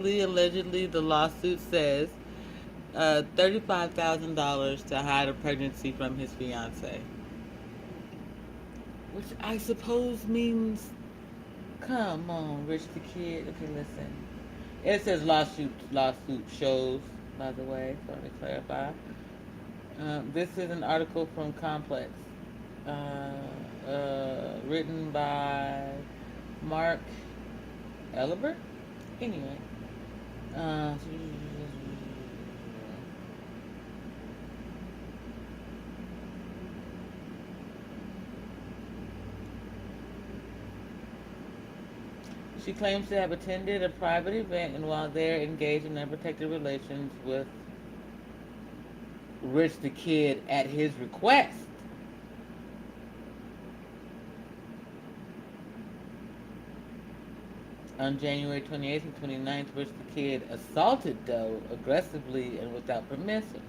Allegedly, the lawsuit says $35,000 to hide a pregnancy from his fiance, which I suppose means, come on, Rich the Kid. Okay, listen. It says lawsuit shows. By the way, so let me clarify. This is an article from Complex, written by Mark Elibert. Anyway, uh, she claims to have attended a private event and while there engaged in unprotected relations with Rich the Kid at his request. On January 28th and 29th, Rich the Kid assaulted Doe aggressively and without permission.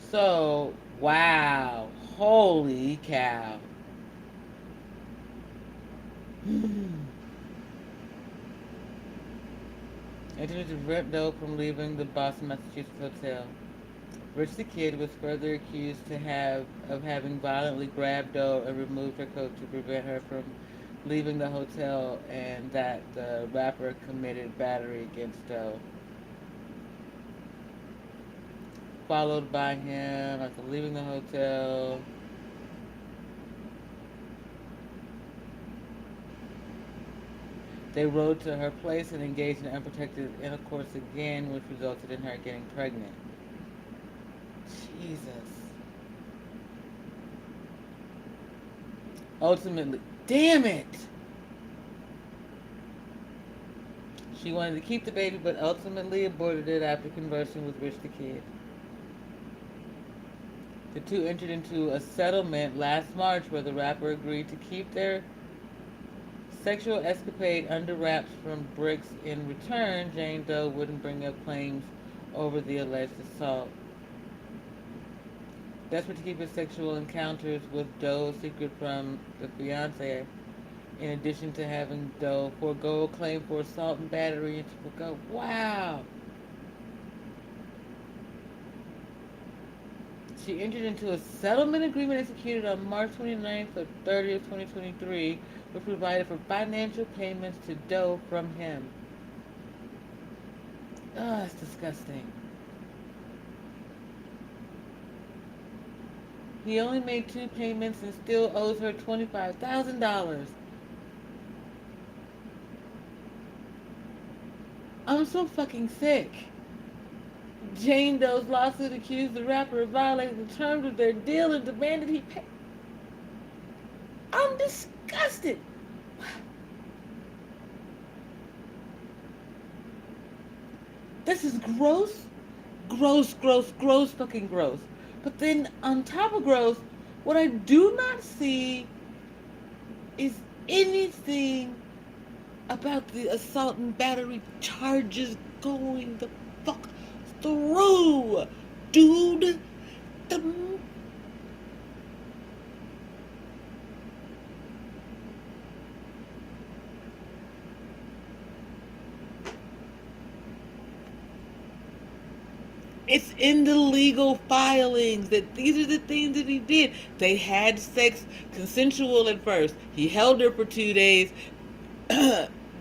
So, wow. Holy cow. Attempted to prevent Doe from leaving the Boston, Massachusetts hotel. Rich the Kid was further accused of having violently grabbed Doe and removed her coat to prevent her from leaving the hotel, and that the rapper committed battery against Doe. Followed by him after leaving the hotel. They rode to her place and engaged in unprotected intercourse again, which resulted in her getting pregnant. Jesus. Ultimately, damn it! She wanted to keep the baby, but ultimately aborted it after conversing with Rich the Kid. The two entered into a settlement last March where the rapper agreed to keep their sexual escapade under wraps from Briggs. In return, Jane Doe wouldn't bring up claims over the alleged assault. Desperate to keep his sexual encounters with Doe secret from the fiance, in addition to having Doe forego a claim for assault and battery and to forego. Wow! She entered into a settlement agreement executed on March 29th or 30th, 2023, which provided for financial payments to Doe from him. Oh, that's disgusting. He only made 2 payments and still owes her $25,000. I'm so fucking sick. Jane Doe's lawsuit accused the rapper of violating the terms of their deal and demanded he pay. I'm disgusted. This is gross. Gross, gross, gross, fucking gross. But then on top of gross, what I do not see is anything about the assault and battery charges going the fuck through. Dude, the it's in the legal filings that these are the things that he did. They had sex consensual at first. He held her for 2 days,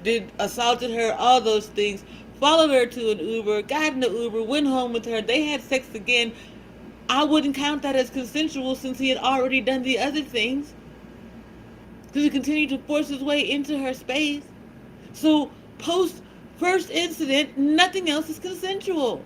did assaulted her, all those things, followed her to an Uber, got in the Uber, went home with her. They had sex again. I wouldn't count that as consensual since he had already done the other things. Because he continued to force his way into her space. So post first incident, nothing else is consensual.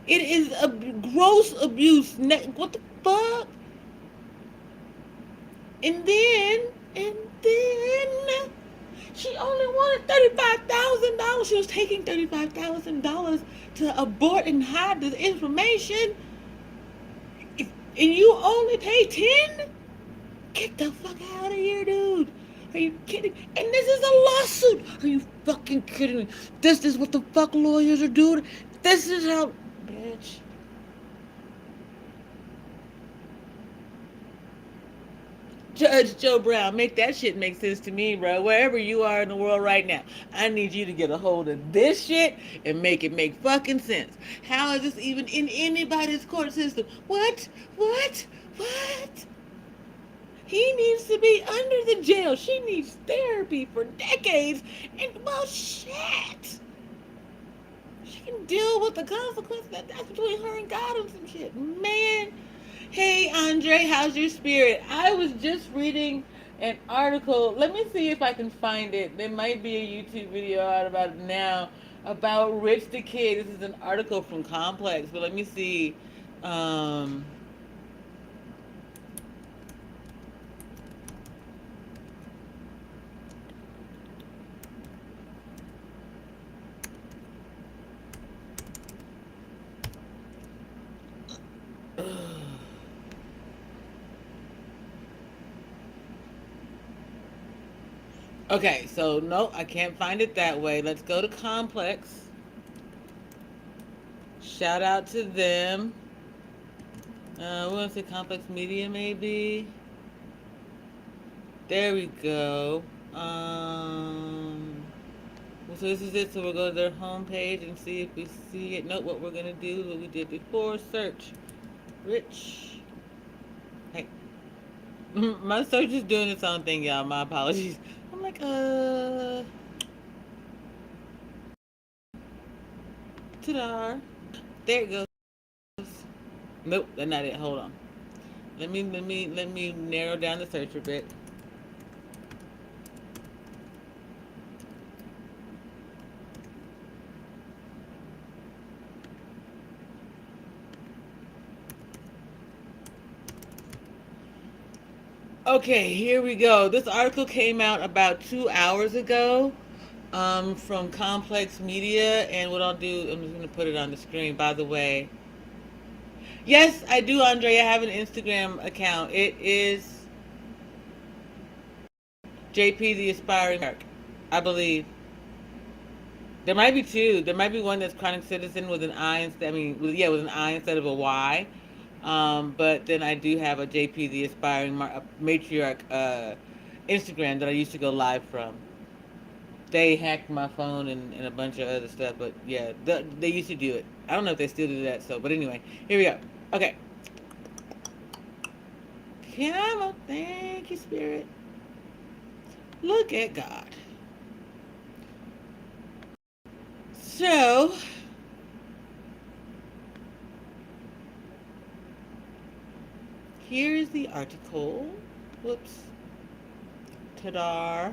It is a gross abuse. What the fuck? And then, and then, she only wanted $35,000. She was taking $35,000 to abort and hide the information. And you only pay 10? Get the fuck out of here, dude. Are you kidding? And this is a lawsuit. Are you fucking kidding me? This is what the fuck lawyers are doing. This is how... Bitch. Judge Joe Brown, make that shit make sense to me, bro. Wherever you are in the world right now, I need you to get a hold of this shit and make it make fucking sense. How is this even in anybody's court system? What? What? What? He needs to be under the jail. She needs therapy for decades. And, well, shit. She can deal with the consequences. That's between her and God and some shit. Man. Hey, Andre, how's your spirit? I was just reading an article. Let me see if I can find it. There might be a YouTube video out about it now about Rich the Kid. This is an article from Complex, but let me see. Um, okay, so no, I can't find it that way. Let's go to Complex. Shout out to them. We're going to say Complex Media, maybe. There we go. So this is it. So we'll go to their homepage and see if we see it. Nope, what we're going to do is what we did before. Search. Rich. Hey. My search is doing its own thing, y'all. My apologies. I'm like, ta-da. There it goes. Nope, that's not it. Hold on. Let me narrow down the search a bit. Okay, here we go. This article came out about 2 hours ago from Complex Media, and what I'll do, I'm just going to put it on the screen, by the way. Yes, I do, Andre. I have an Instagram account. It is JP the Aspiring Matriarch, I believe. There might be two. There might be one that's Chronic Citizen with an I instead. With an I instead of a Y. But then I do have a JP the Aspiring Matriarch Instagram that I used to go live from. They hacked my phone and a bunch of other stuff, but yeah, they used to do it. I don't know if they still do that. But anyway, here we go. Okay. Come on, thank you, Spirit. Look at God. So, here's the article. Whoops. Ta-da.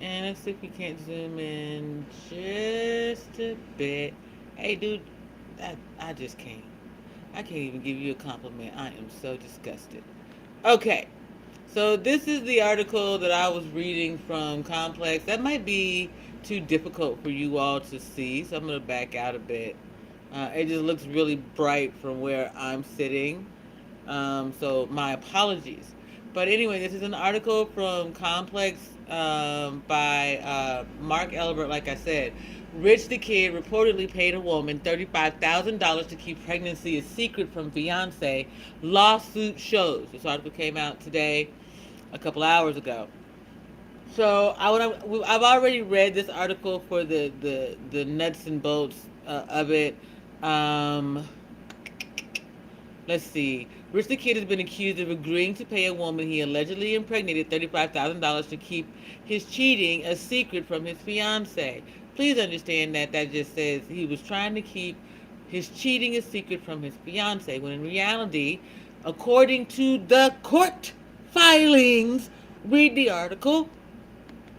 And let's see if we can't zoom in just a bit. Hey, dude, I just can't. I can't even give you a compliment. I am so disgusted. Okay. So this is the article that I was reading from Complex. That might be too difficult for you all to see, so I'm going to back out a bit. It just looks really bright from where I'm sitting. So my apologies. But anyway, this is an article from Complex by Mark Elbert, like I said. Rich the Kid reportedly paid a woman $35,000 to keep pregnancy a secret from fiance. Lawsuit shows. This article came out today, a couple hours ago. So I've already read this article for the nuts and bolts of it. Let's see. Rich the Kid has been accused of agreeing to pay a woman he allegedly impregnated $35,000 to keep his cheating a secret from his fiance. Please understand that just says he was trying to keep his cheating a secret from his fiance, when in reality, according to the court filings, read the article.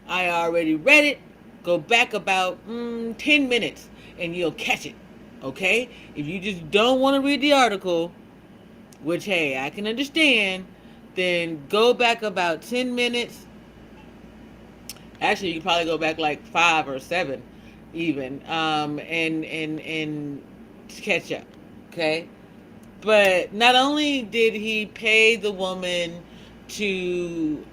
I already read it. Go back about 10 minutes and you'll catch it. Okay? If you just don't want to read the article, which, hey, I can understand, then go back about 10 minutes. Actually, you can probably go back like 5 or 7 even, and catch up. Okay? But not only did he pay the woman to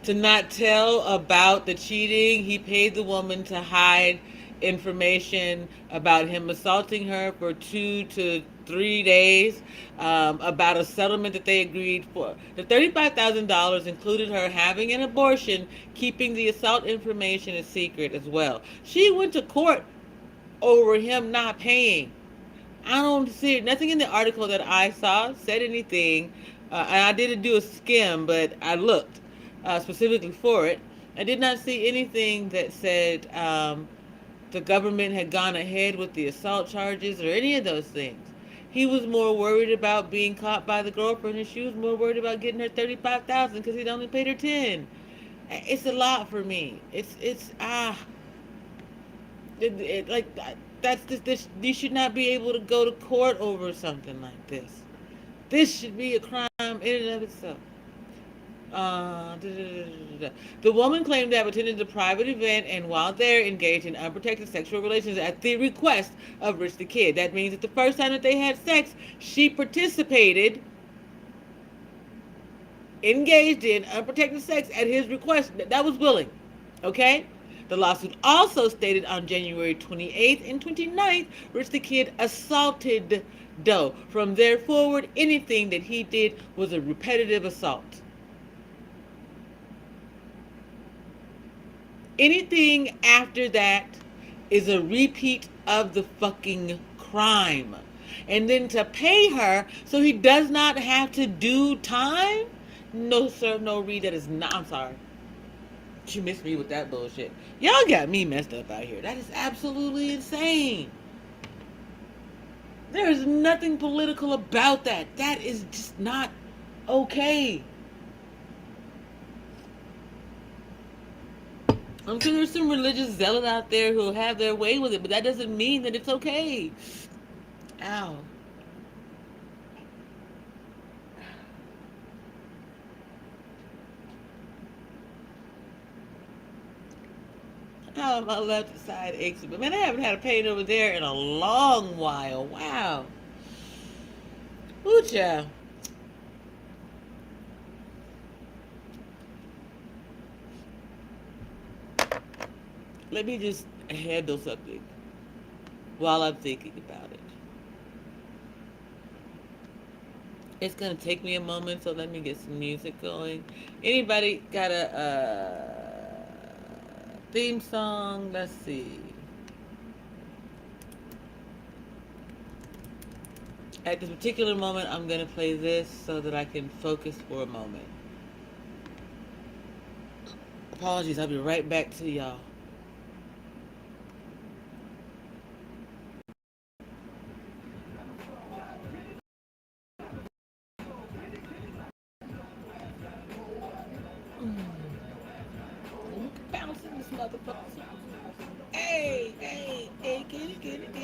not tell about the cheating, he paid the woman to hide information about him assaulting her for 2 to 3 days, about a settlement that they agreed for. The $35,000 included her having an abortion, keeping the assault information a secret as well. She went to court over him not paying. I don't see it. Nothing in the article that I saw said anything. And I didn't do a skim, but I looked specifically for it. I did not see anything that said the government had gone ahead with the assault charges or any of those things. He was more worried about being caught by the girlfriend, and she was more worried about getting her 35,000 because he'd only paid her 10. It's a lot for me. Like that's this. You should not be able to go to court over something like this. This should be a crime in and of itself. The woman claimed to have attended the private event and while there engaged in unprotected sexual relations at the request of Rich the Kid. That means that the first time that they had sex, she participated, engaged in unprotected sex at his request. That was willing. Okay? The lawsuit also stated on January 28th and 29th, Rich the Kid assaulted Doe. From there forward, anything that he did was a repetitive assault. Anything after that is a repeat of the fucking crime. And then to pay her so he does not have to do time? No, sir, no, Reed, that is not. I'm sorry. You missed me with that bullshit. Y'all got me messed up out here. That is absolutely insane. There is nothing political about that. That is just not okay. I'm sure there's some religious zealot out there who'll have their way with it, but that doesn't mean that it's okay. Ow. Oh, my left side aches. But man, I haven't had a pain over there in a long while. Wow. Ooh, child. Let me just handle something while I'm thinking about it. It's going to take me a moment, so let me get some music going. Anybody got a theme song? Let's see. At this particular moment, I'm going to play this so that I can focus for a moment. Apologies, I'll be right back to y'all. Bouncing this motherfucker. Hey, hey, hey, get it, get it, get